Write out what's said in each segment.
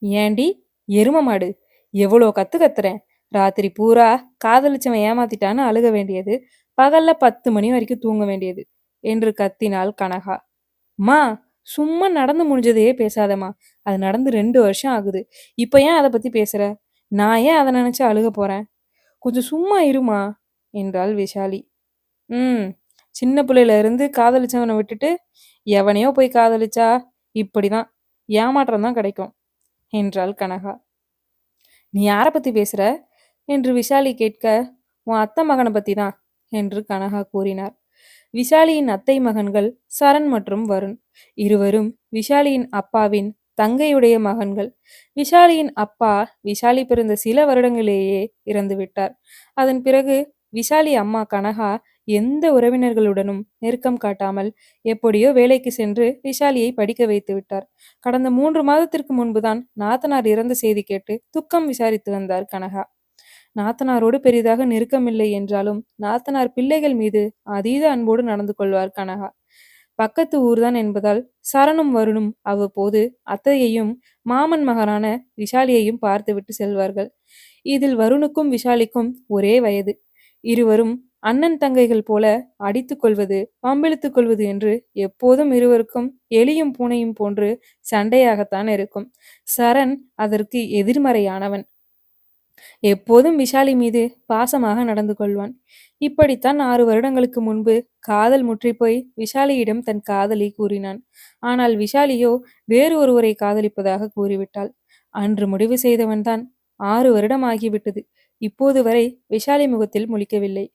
ஏண்டி எரும மாடு, எவ்வளோ கத்து கத்துறேன். ராத்திரி பூரா காதலிச்சவன் ஏமாத்திட்டான்னு அழுக வேண்டியது, பகல்ல 10 மணி வரைக்கும் தூங்க வேண்டியது என்று கத்தினாள் கனகா. மா, சும்மா நடந்து முடிஞ்சதையே பேசாதம்மா. அது நடந்து 2 வருஷம் ஆகுது. இப்ப ஏன் அதை பத்தி பேசுற? நான் ஏன் அதை நினைச்சு அழுக போறேன்? கொஞ்சம் சும்மா இருமா என்றாள் விஷாலி. ம், சின்ன பிள்ளையில இருந்து காதலிச்சவனை விட்டுட்டு எவனையோ போய் காதலிச்சா இப்படிதான், ஏமாற்றம் தான் கிடைக்கும் என்றாள் கனகா. நீ யாரை பத்தி பேசுற என்று விஷாலி கேட்க, உன் அத்தை மகனை பத்தி தான் என்று கனகா கூறினார். விஷாலியின் அத்தை மகன்கள் சரண் மற்றும் வருண். இருவரும் விஷாலியின் அப்பாவின் தங்கையுடைய மகன்கள். விஷாலியின் அப்பா விஷாலி பிறந்த சில வருடங்களேயே இறந்து விட்டார். அதன் பிறகு விஷாலி அம்மா கனகா எந்த உறவினர்களுடனும் நெருக்கம் காட்டாமல் எப்படியோ வேலைக்கு சென்று விஷாலியை படிக்க வைத்து விட்டார். கடந்த 3 மாதத்திற்கு முன்புதான் நாத்தனார் இறந்த செய்தி கேட்டு துக்கம் விசாரித்து வந்தார் கனகா. நாத்தனாரோடு பெரிதாக நெருக்கமில்லை என்றாலும் நாத்தனார் பிள்ளைகள் மீது அதீத அன்போடு நடந்து கொள்வார் கனகா. பக்கத்து ஊர்தான் என்பதால் சரணும் வருணும் அவ்வப்போது அத்தையையும் மாமன் மகனான விஷாலியையும் பார்த்துவிட்டு செல்வார்கள். இதில் வருணுக்கும் விஷாலிக்கும் ஒரே வயது. இருவரும் அண்ணன் தங்கைகள் போல அடித்துக் கொள்வது, பம்பிழுத்துக் கொள்வது என்று எப்போதும் இருவருக்கும் எலியும் பூனையும் போன்று சண்டையாகத்தான் இருக்கும். சரண் அதற்கு எதிர்மறையானவன். எப்போதும் விஷாலி மீது பாசமாக நடந்து கொள்வான். இப்படித்தான் 6 வருடங்களுக்கு முன்பு காதல் முற்றிப்போய் விஷாலியிடம் தன் காதலை கூறினான். ஆனால் விஷாலியோ வேறு ஒருவரை காதலிப்பதாக கூறிவிட்டாள். அன்று முடிவு செய்தவன்தான் 6 வருடம் ஆகிவிட்டது. இப்போது வரை விஷாலி முகத்தில் முழிக்கவில்லை.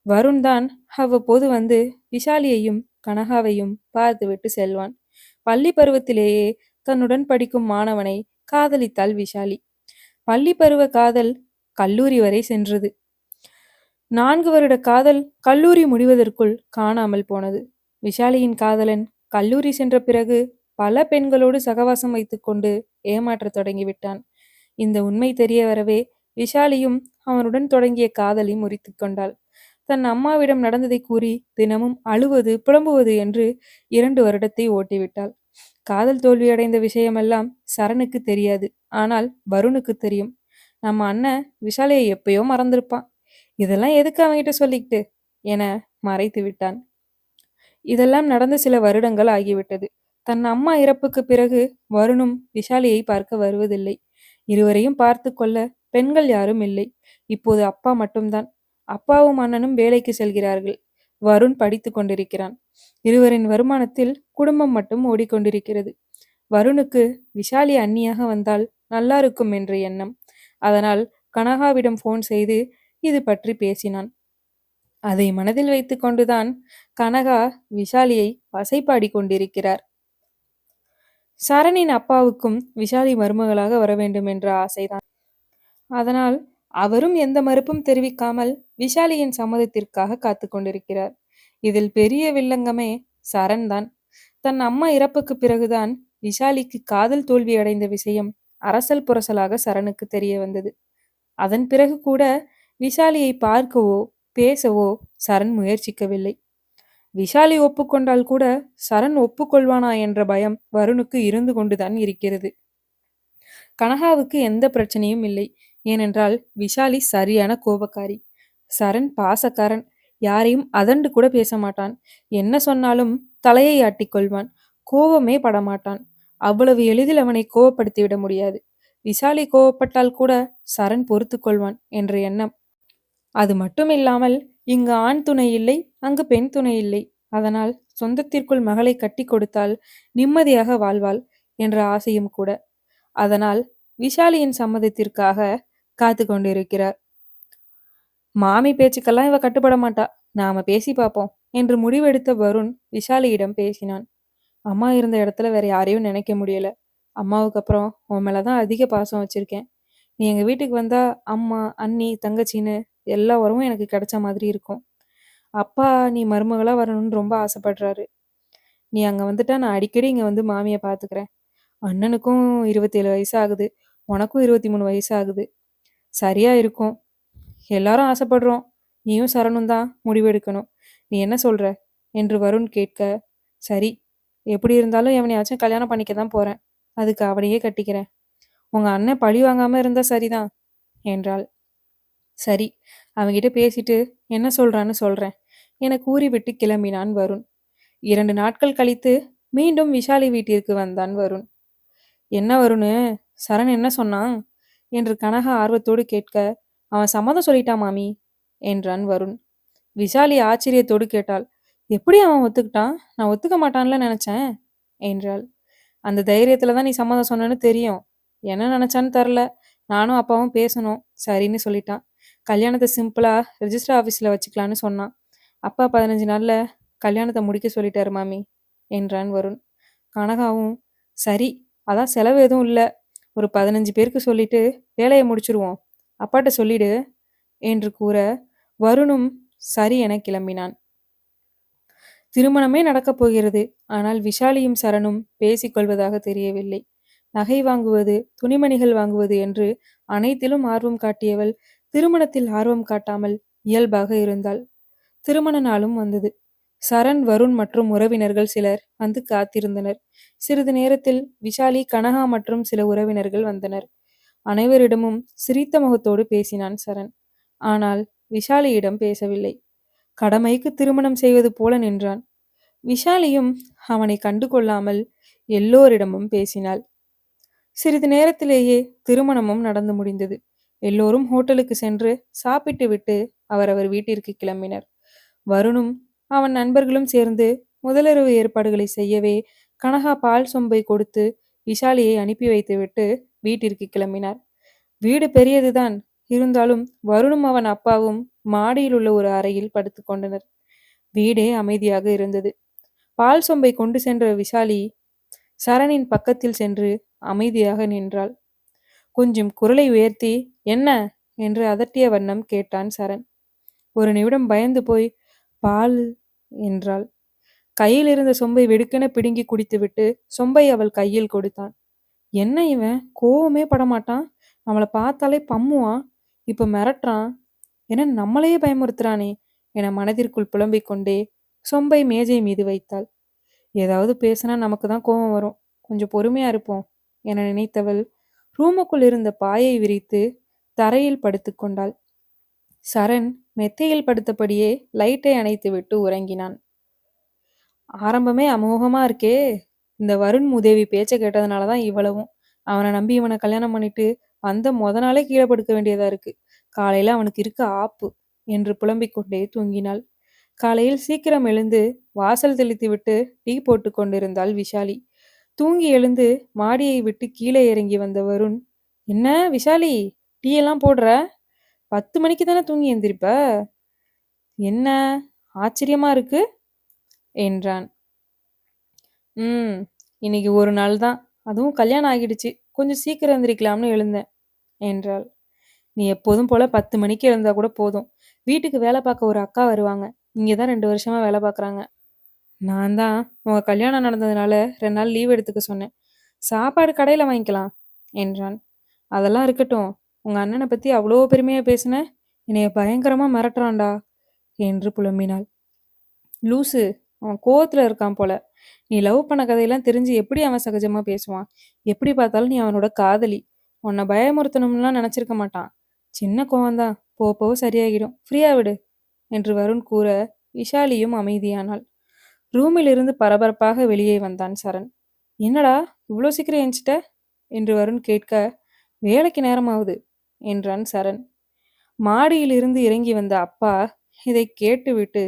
வருண் தான் அவ்வப்போது வந்து விஷாலியையும் கனகாவையும் பார்த்துவிட்டு செல்வான். பள்ளி பருவத்திலேயே தன்னுடன் படிக்கும் மாணவனை காதலித்தாள் விஷாலி. பள்ளி பருவ காதல் கல்லூரி வரை சென்றது. 4 வருட காதல் கல்லூரி முடிவதற்குள் காணாமல் போனது. விஷாலியின் காதலன் கல்லூரி சென்ற பிறகு பல பெண்களோடு சகவாசம் வைத்துக்கொண்டு ஏமாற்றத் தொடங்கிவிட்டான். இந்த உண்மை தெரிய வரவே விஷாலியும் அவனுடன் தொடங்கிய காதலை முறித்து கொண்டாள். தன் அம்மாவிடம் நடந்ததை கூறி தினமும் அழுவது புலம்புவது என்று 2 வருடத்தை ஓட்டிவிட்டாள். காதல் தோல்வியடைந்த விஷயமெல்லாம் சரணுக்கு தெரியாது. ஆனால் வருணுக்கு தெரியும். நம்ம அண்ணன் விஷாலியை எப்பயோ மறந்திருப்பான். இதெல்லாம் எதுக்கு அவன்கிட்ட சொல்லிக்கிட்டு என மறைத்து விட்டான். இதெல்லாம் நடந்து சில வருடங்கள் ஆகிவிட்டது. தன் அம்மா இறப்புக்கு பிறகு வருணும் விஷாலியை பார்க்க வருவதில்லை. இருவரையும் பார்த்து கொள்ள பெண்கள் யாரும் இல்லை. இப்போது அப்பா மட்டும்தான். அப்பாவும் அண்ணனும் வேலைக்கு செல்கிறார்கள். வருண் படித்து கொண்டிருக்கிறான். இருவரின் வருமானத்தில் குடும்பம் மட்டும் ஓடிக்கொண்டிருக்கிறது. வருணுக்கு விஷாலி அண்ணியாக வந்தால் நல்லா இருக்கும் என்ற எண்ணம். அதனால் கனகாவிடம் போன் செய்து இது பற்றி பேசினான். அதை மனதில் வைத்து கொண்டுதான் கனகா விஷாலியை வசைப்பாடி கொண்டிருக்கிறார். சரணின் அப்பாவுக்கும் விஷாலி மருமகளாக வர வேண்டும் என்ற ஆசைதான். அதனால் அவரும் எந்த மறுப்பும் தெரிவிக்காமல் விஷாலியின் சம்மதத்திற்காக காத்து கொண்டிருக்கிறார். இதில் பெரிய வில்லங்கமே சரண் தான். தன் அம்மா இறப்புக்கு பிறகுதான் விஷாலிக்கு காதல் தோல்வி அடைந்த விஷயம் அரசல் புரசலாக சரணுக்கு தெரிய வந்தது. அதன் பிறகு கூட விஷாலியை பார்க்கவோ பேசவோ சரண் முயற்சிக்கவில்லை. விஷாலி ஒப்புக்கொண்டால் கூட சரண் ஒப்புக்கொள்வானா என்ற பயம் வருணுக்கு இருந்து கொண்டுதான் இருக்கிறது. கனகாவுக்கு எந்த பிரச்சனையும் இல்லை. ஏனென்றால் விஷாலி சரியான கோபக்காரி. சரண் பாசக்காரன். யாரையும் அதண்டு கூட பேச மாட்டான். என்ன சொன்னாலும் தலையை ஆட்டிக்கொள்வான். கோபமே படமாட்டான். அவ்வளவு எளிதில் அவனை கோபப்படுத்திவிட முடியாது. விஷாலி கோபப்பட்டால் கூட சரண் பொறுத்து கொள்வான் என்ற எண்ணம். அது மட்டும் இல்லாமல் இங்கு ஆண் துணை இல்லை, அங்கு பெண் துணை இல்லை. அதனால் சொந்தத்திற்குள் மகளை கட்டி கொடுத்தால் நிம்மதியாக வாழ்வாள் என்ற ஆசையும் கூட. அதனால் விஷாலியின் சம்மதத்திற்காக காத்து கொண்டிருக்கிறார். மாமி பேச்சுக்கெல்லாம் இவ கட்டுப்பட மாட்டா, நாம பேசி பார்ப்போம் என்று முடிவெடுத்த வருண் விஷாலியிடம் பேசினான். அம்மா இருந்த இடத்துல வேற யாரையும் நினைக்க முடியல. அம்மாவுக்கு அப்புறம் உன் மேலதான் அதிக பாசம் வச்சிருக்கேன். நீ எங்க வீட்டுக்கு வந்தா அம்மா, அண்ணி, தங்கச்சின்னு எல்லா உறவும் எனக்கு கிடைச்ச மாதிரி இருக்கும். அப்பா நீ மருமகளா வரணும்னு ரொம்ப ஆசைப்படுறாரு. நீ அங்க வந்துட்டா நான் அடிக்கடி இங்க வந்து மாமியை பாத்துக்கிறேன். அண்ணனுக்கும் 27 வயசு ஆகுது, உனக்கும் 23 வயசு ஆகுது. சரியா இருக்கும். எல்லாரும் ஆசைப்படுறோம். நீயும் சரணும் தான் முடிவெடுக்கணும். நீ என்ன சொல்ற என்று வருண் கேட்க, சரி, எப்படி இருந்தாலும் எவனையாச்சும் கல்யாணம் பண்ணிக்க தான் போறேன். அதுக்கு அவனையே கட்டிக்கிறேன். உங்க அண்ணன் பழி வாங்காம இருந்தா சரிதான் என்றாள். சரி, அவன்கிட்ட பேசிட்டு என்ன சொல்றான்னு சொல்றேன் என கூறிவிட்டு கிளம்பினான் வருண். 2 நாட்கள் கழித்து மீண்டும் விஷாலி வீட்டிற்கு வந்தான் வருண். என்ன வருணு, சரண் என்ன சொன்னான் என்று கனகா ஆர்வத்தோடு கேட்க, அவன் சம்மதம் சொல்லிட்டான் மாமி என்றான் வருண். விஷாலி ஆச்சரியத்தோடு கேட்டாள். எப்படி அவன் ஒத்துக்கிட்டான்? நான் ஒத்துக்க மாட்டான்ல நினைச்சேன் என்றாள். அந்த தைரியத்துல தான் நீ சம்மதம் சொன்னேன்னு தெரியும். என்ன நினைச்சான்னு தெரில. நானும் அப்பாவும் பேசணும். சரின்னு சொல்லிட்டான். கல்யாணத்தை சிம்பிளா ரெஜிஸ்டர் ஆஃபீஸில் வச்சுக்கலான்னு சொன்னான். அப்பா 15 நாள்ல கல்யாணத்தை முடிக்க சொல்லிட்டாரு மாமி என்றான் வருண். கனகாவும் சரி, அதான் செலவு எதுவும் இல்லை. ஒரு 15 பேருக்கு சொல்லிட்டு வேலையை முடிச்சிருவோம். அப்பாட்ட சொல்லிடு என்று கூற வருணும் சரி என கிளம்பினான். திருமணமே நடக்கப் போகிறது. ஆனால் விஷாலியும் சரணும் பேசிக்கொள்வதாக தெரியவில்லை. நகை வாங்குவது, துணிமணிகள் வாங்குவது என்று அனைத்திலும் ஆர்வம் காட்டியவள் திருமணத்தில் ஆர்வம் காட்டாமல் இயல்பாக இருந்தாள். திருமண நாளும் வந்தது. சரண், வருண் மற்றும் உறவினர்கள் சிலர் வந்து காத்திருந்தனர். சிறிது நேரத்தில் விஷாலி, கனகா மற்றும் சில உறவினர்கள் வந்தனர். அனைவரிடமும் சிரித்த முகத்தோடு பேசினான் சரண். ஆனால் விஷாலியிடம் பேசவில்லை. கடமைக்கு திருமணம் செய்வது போல நின்றான். விஷாலியும் அவனை கண்டு கொள்ளாமல் எல்லோரிடமும் பேசினாள். சிறிது நேரத்திலேயே திருமணமும் நடந்து முடிந்தது. எல்லோரும் ஹோட்டலுக்கு சென்று சாப்பிட்டு விட்டு அவரவர் வீட்டிற்கு கிளம்பினர். வருணும் அவன் நண்பர்களும் சேர்ந்து முதலிரவு ஏற்பாடுகளை செய்யவே கனகா பால் சொம்பை கொடுத்து விஷாலியை அனுப்பி வைத்துவிட்டு வீட்டிற்கு கிளம்பினார். வீடு பெரியதுதான். இருந்தாலும் வருணும் அவன் அப்பாவும் மாடியில் உள்ள ஒரு அறையில் படுத்து கொண்டனர். வீடே அமைதியாக இருந்தது. பால் சொம்பை கொண்டு சென்ற விஷாலி சரணின் பக்கத்தில் சென்று அமைதியாக நின்றாள். கொஞ்சம் குரலை உயர்த்தி என்ன என்று அதட்டிய வண்ணம் கேட்டான் சரண். ஒரு நிமிடம் பயந்து போய் பால் என்றாள். கையில் இருந்த சொம்பை வெடுக்கென பிடுங்கி குடித்துவிட்டு சொம்பை அவள் கையில் கொடுத்தான். என்ன இவன் கோவமே படமாட்டான், நம்மளை பார்த்தாலே பம்முவான், இப்ப மிரட்டுறான், என நம்மளையே பயமுறுத்துறானே என மனதிற்குள் புலம்பிக் கொண்டே சொம்பை மேஜை மீது வைத்தாள். ஏதாவது பேசினா நமக்கு தான் கோபம் வரும், கொஞ்சம் பொறுமையா இருப்போம் என நினைத்தவள் ரூமுக்குள் இருந்த பாயை விரித்து தரையில் படுத்து கொண்டாள். சரண் மெத்தையில் படுத்தபடியே லைட்டை அணைத்துவிட்டு உறங்கினான். ஆரம்பமே அமோகமா இருக்கே. இந்த வருண் மூதேவி பேச்ச கேட்டதுனால தான் இவ்வளவும். அவனை நம்பி இவனை கல்யாணம் பண்ணிட்டு வந்த நாளே கீழே படுக்க வேண்டியதா இருக்கு. காலையில அவனுக்கு இருக்க ஆப்பு என்று புலம்பிக் கொண்டே தூங்கினாள். காலையில் சீக்கிரம் எழுந்து வாசல் தெளித்து விட்டு டீ போட்டு கொண்டிருந்தாள் விஷாலி. தூங்கி எழுந்து மாடியை விட்டு கீழே இறங்கி வந்த வருண், என்ன விஷாலி, டீ எல்லாம் போடுற? 10 மணிக்கு தானே தூங்கி எந்திரிப்ப? என்ன ஆச்சரியமா இருக்கு என்றான். ம் இன்னைக்கு ஒரு நாள் தான், அதுவும் கல்யாணம் ஆகிடுச்சு, கொஞ்சம் சீக்கிரம் எந்திரிக்கலாம்னு எழுந்தேன் என்றாள். நீ எப்போதும் போல 10 மணிக்கு எழுந்தா கூட போதும். வீட்டுக்கு வேலை பார்க்க ஒரு அக்கா வருவாங்க. இங்கே தான் 2 வருஷமா வேலை பார்க்குறாங்க. நான் தான் உங்க கல்யாணம் நடந்ததுனால 2 நாள் லீவ் எடுத்துக்க சொன்னேன். சாப்பாடு கடையில் வாங்கிக்கலாம் என்றான். அதெல்லாம் இருக்கட்டும், உங்க அண்ணனை பத்தி அவ்வளோ பெருமையா பேசுன, என்னைய பயங்கரமா மிரட்டுறான்டா என்று புலம்பினாள். லூசு, அவன் கோவத்துல இருக்கான் போல. நீ லவ் பண்ண கதையெல்லாம் தெரிஞ்சு எப்படி அவன் சகஜமா பேசுவான்? எப்படி பார்த்தாலும் நீ அவனோட காதலி. உன்னை பயமுறுத்தணும்லாம் நினைச்சிருக்க மாட்டான். சின்ன கோவம்தான், போக சரியாகிடும், ஃப்ரீயா விடு என்று வருண் கூற விஷாலியும் அமைதியானாள். ரூமில் இருந்து பரபரப்பாக வெளியே வந்தான் சரண். என்னடா இவ்வளோ சீக்கிரம் எஞ்சிட்ட என்று வருண் கேட்க, வேலைக்கு நேரமாகுது என்றான் சரண். மாடியில் இருந்து இறங்கி வந்த அப்பா இதை கேட்டுவிட்டு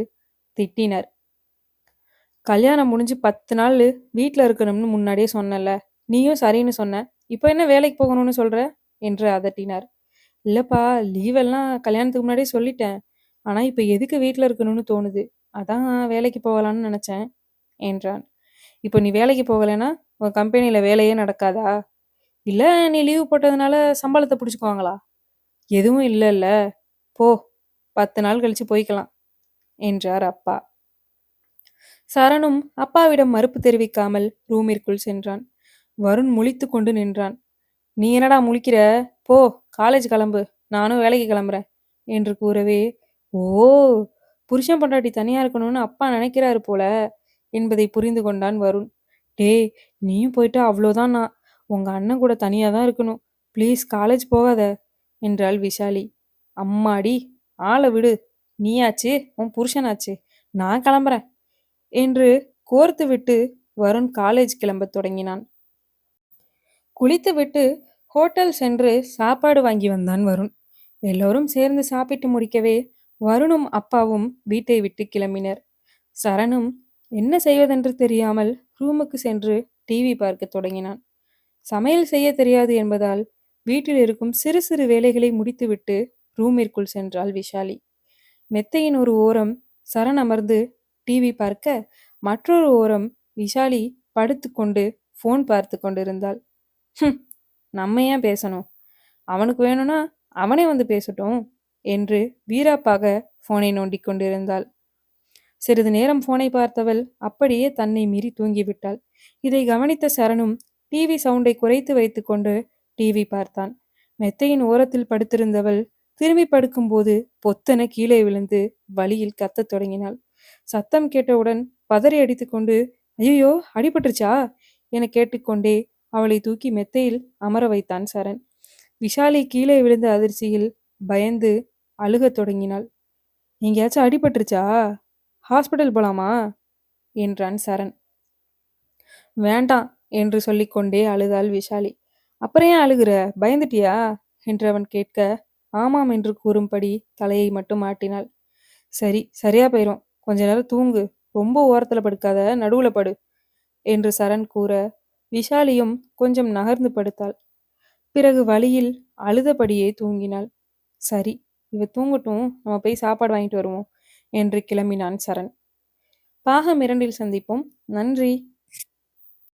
திட்டினர். கல்யாணம் முடிஞ்சு 10 நாள் வீட்டில் இருக்கணும்னு முன்னாடியே சொன்னல, நீயும் சரின்னு சொன்ன, இப்போ என்ன வேலைக்கு போகணும்னு சொல்ற என்று அதட்டினார். இல்லப்பா, லீவெல்லாம் கல்யாணத்துக்கு முன்னாடியே சொல்லிட்டேன். ஆனா இப்போ எதுக்கு வீட்டில் இருக்கணும்னு தோணுது, அதான் வேலைக்கு போகலான்னு நினைச்சேன் என்றான். இப்போ நீ வேலைக்கு போகலைன்னா உன் கம்பெனியில் வேலையே நடக்காதா? இல்லை நீ லீவு போட்டதுனால சம்பளத்தை பிடிச்சிக்குவாங்களா? எதுவும் இல்லைல்ல, போ, 10 நாள் கழிச்சு போய்க்கலாம் என்றார் அப்பா. சரணும் அப்பாவிடம் மறுப்பு தெரிவிக்காமல் ரூமிற்குள் சென்றான். வருண் முழித்து கொண்டு நின்றான். நீ என்னடா முழிக்கிற, போ காலேஜ் கிளம்பு, நானும் வேலைக்கு கிளம்புறேன் என்று கூறவே, ஓ, புருஷன் பொண்டாட்டி தனியா இருக்கணும்னு அப்பா நினைக்கிறாரு போல என்பதை புரிந்து கொண்டான் வருண். டேய், நீயும் போயிட்டா அவ்வளோதான், நான் உங்க அண்ணன் கூட தனியா தான் இருக்கணும். ப்ளீஸ் காலேஜ் போகாத என்றாள் விஷாலி. அம்மாடி, ஆளை விடு, நீயாச்சு உன் புருஷனாச்சு, நான் கிளம்புறேன் என்று கோர்த்துவிட்டு வருண் காலேஜ் கிளம்பத் தொடங்கினான். குளித்துவிட்டு ஹோட்டல் சென்று சாப்பாடு வாங்கி வந்தான் வருண். எல்லோரும் சேர்ந்து சாப்பிட்டு முடிக்கவே வருணும் அப்பாவும் வீட்டை விட்டு கிளம்பினர். சரணும் என்ன செய்வதென்று தெரியாமல் ரூமுக்கு சென்று டிவி பார்க்க தொடங்கினான். சமையல் செய்ய தெரியாது என்பதால் வீட்டில் இருக்கும் சிறு சிறு வேலைகளை முடித்துவிட்டு ரூமிற்குள் சென்றாள் விஷாலி. மெத்தையின் ஒரு ஓரம் சரண் அமர்ந்து டிவி பார்க்க, மற்றொரு ஓரம் விஷாலி படுத்துக்கொண்டு ஃபோன் பார்த்து கொண்டிருந்தாள். "ஹம், நம்ம ஏன் பேசணும்? அவனுக்கு வேணும்னா அவனே வந்து பேசட்டும்" என்று வீராப்பாக ஃபோனை நோண்டிக் கொண்டிருந்தாள். சிறிது நேரம் ஃபோனை பார்த்தவள் அப்படியே தன்னை மீறி தூங்கிவிட்டாள். இதை கவனித்த சரணும் டிவி சவுண்டை குறைத்து வைத்துக்கொண்டு டிவி பார்த்தான். மெத்தையின் ஓரத்தில் படுத்திருந்தவள் திரும்பி படுக்கும்போது பொத்தென கீழே விழுந்து வலியில் கத்தத் தொடங்கினாள். சத்தம் கேட்டவுடன் பதறி அடித்துக்கொண்டு, ஐயோ அடிபட்டுருச்சா என கேட்டுக்கொண்டே அவளை தூக்கி மெத்தையில் அமர வைத்தான் சரண். விஷாலி கீழே விழுந்த அதிர்ச்சியில் பயந்து அழுகத் தொடங்கினாள். எங்கேயாச்சும் அடிபட்டுருச்சா? ஹாஸ்பிட்டல் போலாமா என்றான் சரண். வேண்டாம் என்று சொல்லிக்கொண்டே அழுதாள் விஷாலி. அப்புறம் ஏன் அழுகிற, பயந்துட்டியா என்று அவன் கேட்க, ஆமாம் என்று கூறும்படி தலையை மட்டும் ஆட்டினாள். சரி, சரியா போயிரும், கொஞ்ச நேரம் தூங்கு, ரொம்ப ஓரத்துல படுக்காத, நடுவுல படு என்று சரண் கூற விஷாலியும் கொஞ்சம் நகர்ந்து படுத்தாள். பிறகு வலியில் அழுதபடியே தூங்கினாள். சரி, இவ தூங்கட்டும், நம்ம போய் சாப்பாடு வாங்கிட்டு வருவோம் என்று கிளம்பினான் சரண். பாகம் 2 சந்திப்போம். நன்றி.